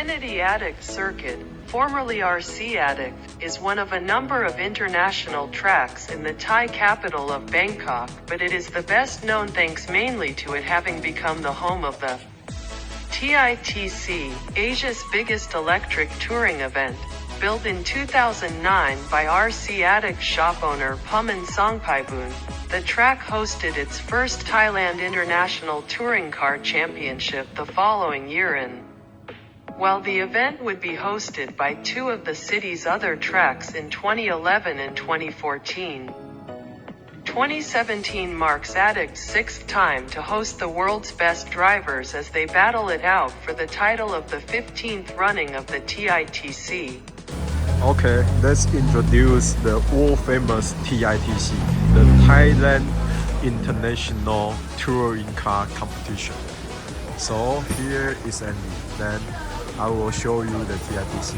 Infinity Addict Circuit, formerly RC Addict, is one of a number of international tracks in the Thai capital of Bangkok, but it is the best known thanks mainly to it having become the home of the Titc, Asia's biggest electric touring event. Built in 2009 by RC Addict shop owner Puman Songpaibun, the track hosted its first Thailand International Touring Car Championship the following year while the event would be hosted by two of the city's other tracks in 2011 and 2014. 2017 marks Addict's sixth time to host the world's best drivers as they battle it out for the title of the 15th running of the Titc. Okay, let's introduce the world-famous Titc, the Thailand International Touring Car Competition. So here is Andy, then I will show you the Titc.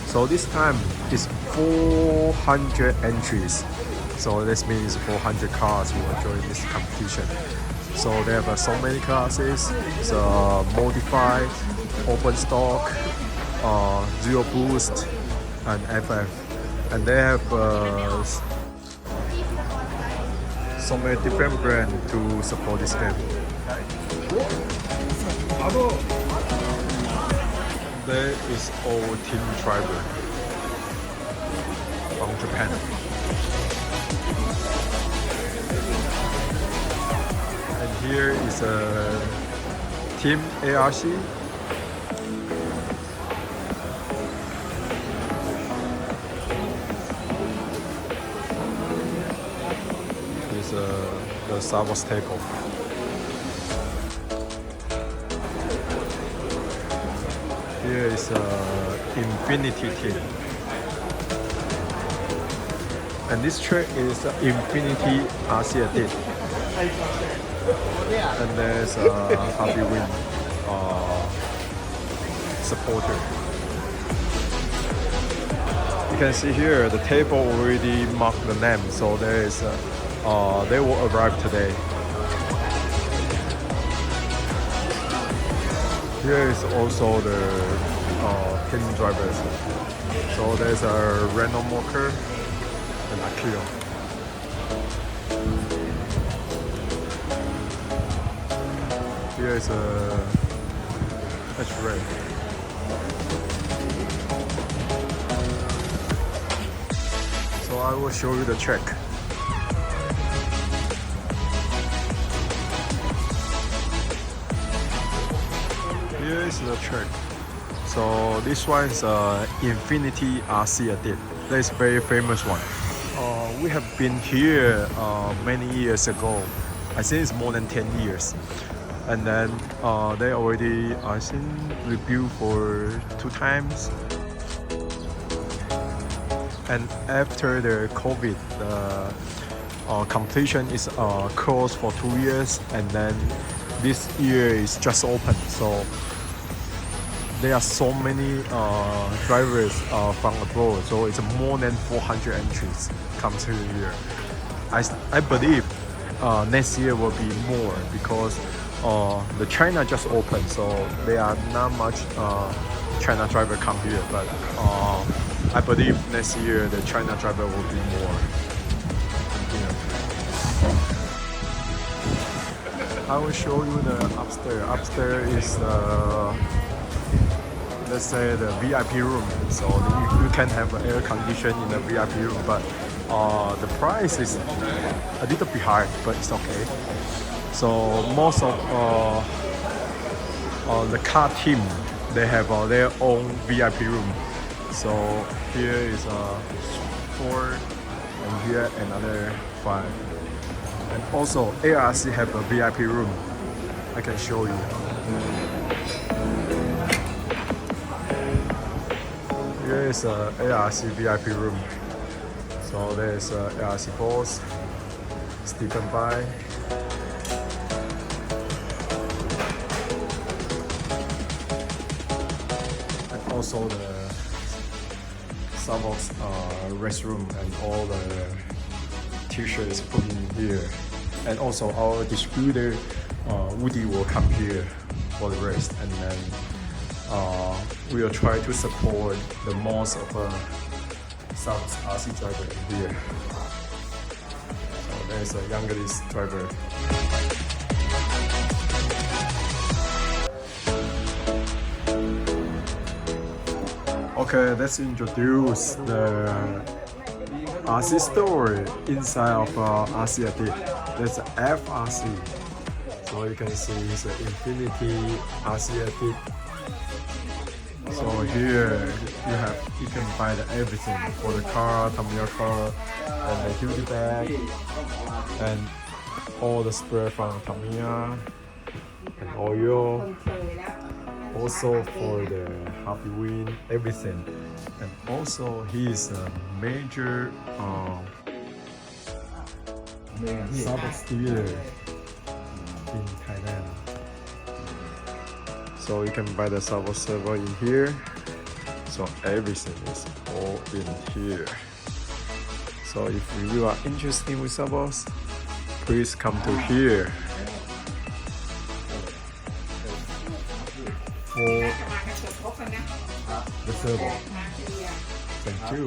So this time is 400 entries. So this means 400 cars will join this competition. So they have so many classes, so modified, open stock, zero boost, and FF. And they have so many different brands to support this game. There is all team driver from Japan. And here is a team ARC. Is the SAVOX takeoff. Here is Infinity team, and this track is Infinity RC Addict, and there's Happy Win supporter. You can see here the table already marked the name, so there is they will arrive today. Here is also the team drivers. So there's a Renault Mocha and Akio. Here is a H-Ray. So I will show you the track. Here is the track. So this one is Infinity RC Addict. That is a very famous one. We have been here many years ago. I think it's more than 10 years. And then they already, I think, rebuilt for 2 times. And after the COVID, the competition is closed for 2 years, and then this year is just open. So there are so many drivers from abroad, so it's more than 400 entries come to here. I believe next year will be more because the China just opened, so there are not much China driver come here. But I believe next year the China driver will be more. I will show you the upstairs. Upstairs is let's say the VIP room, so you can have air condition in the VIP room, but the price is a little bit high, but it's okay. So most of the car team, they have their own VIP room. So here is 4, and here another 5. And also ARC have a VIP room. I can show you. Here is a ARC VIP room. So there's ARC boss, Stephen Bai. And also the SAVOX restroom, and all the t-shirts put in here. And also our distributor Woody will come here for the rest, and then we will try to support the most of some RC driver in here. So there's a youngest driver. Okay, let's introduce the RC store inside of RC Attand. That's a FRC. So you can see it's an Infinity RC Attand. So here you can buy everything for the car, Tamiya car, and the duty bag, and all the spray from Tamiya, and oil. Also for the happy wheel, everything. And also he is a major SAVOX dealer in Thailand. So you can buy the SAVOX servo in here. So everything is all in here. So if you are interested with SAVOX, please come to here. For the servo. Thank you.